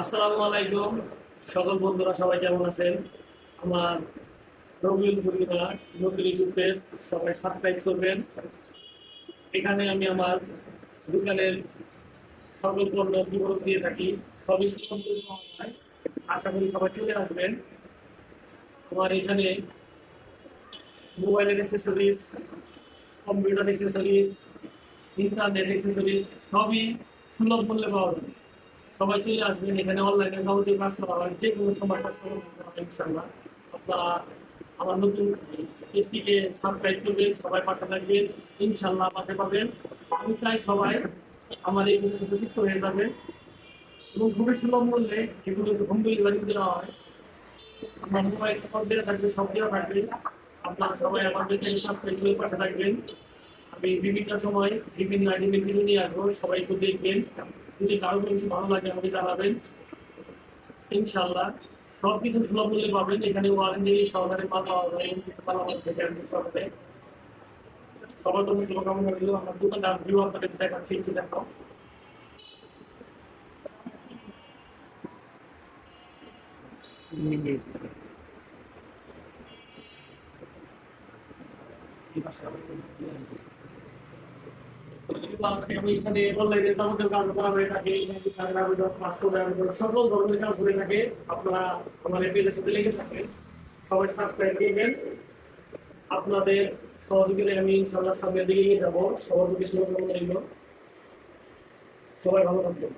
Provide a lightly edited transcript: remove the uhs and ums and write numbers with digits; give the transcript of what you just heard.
আসসালামু আলাইকুম। সকল বন্ধুরা সবাই কেমন আছেন? আমার রবিউল পরিবার নতুন ইউটিউব পেজ সবাই সাবস্ক্রাইব করবেন। এখানে আমি আমার দোকানের সকল পণ্য বিবরণ দিয়ে থাকি, সবই সম্পূর্ণ অনলাইন। আশা করি সবাই চলে আসবেন। আমার এখানে মোবাইলের accessories, computer accessories, internet accessories সবই সুলভ মূল্যে পাওয়া যাবে। সবাই চলে আসবেন। এখানে অনলাইনে যাবতীয় কাজ করা হয়, যে কোনো সময় কাজ করা হবে ইনশাল্লাহ। আপনারা আমার নতুন পেজটিকে সাবস্ক্রাইব করবেন, সবাই পাশে থাকবেন, ইনশাল্লাহ পাশে পাবেন। আমি চাই সবাই আমার এই জিনিস সাথে যুক্ত হয়ে যাবেন এবং খুবই সুলভ মূল্যে এগুলো হোম ডেলিভারি দেওয়া হয়। আমার মোবাইল ফোন দেওয়া থাকবে, সব দেওয়া থাকবে। আপনারা সবাই আমার পেজে সাবস্ক্রাইব করে পাশে থাকবেন। আমি বিভিন্ন সময় বিভিন্ন আইটেমের ভিডিও নিয়ে আসবো, সবাই একটু দেখবেন। যদি কারো কিছু ভালো লাগে আমাকে জানাবেন, ইনশাল্লাহ সবকিছু সুলভ মূল্যে পাবেন। এখানে ওয়ারেন্টি সহকারে মাল পাওয়া যায় এবং কিছু মালামাল থেকে সহকারে। সবার জন্য শুভকামনা রইল। আমার দোকানটা ভিউ আপনাদের দেখাচ্ছি, একটু দেখাও। আমি এখানে অনলাইনে আমাদের কাজ করা হয়ে থাকে, সকল ধরনের কাজ হয়ে থাকে। আপনারা আমাদের পেজের সাথে লেগে থাকেন, সবাই সাবস্ক্রাইব করবেন। আপনাদের সহযোগিতায় আমি ইনশাল্লাহ সামনের দিকে এগিয়ে যাবো। সবার প্রতি শুভকামনা রইল। সবাই ভালো থাকবেন।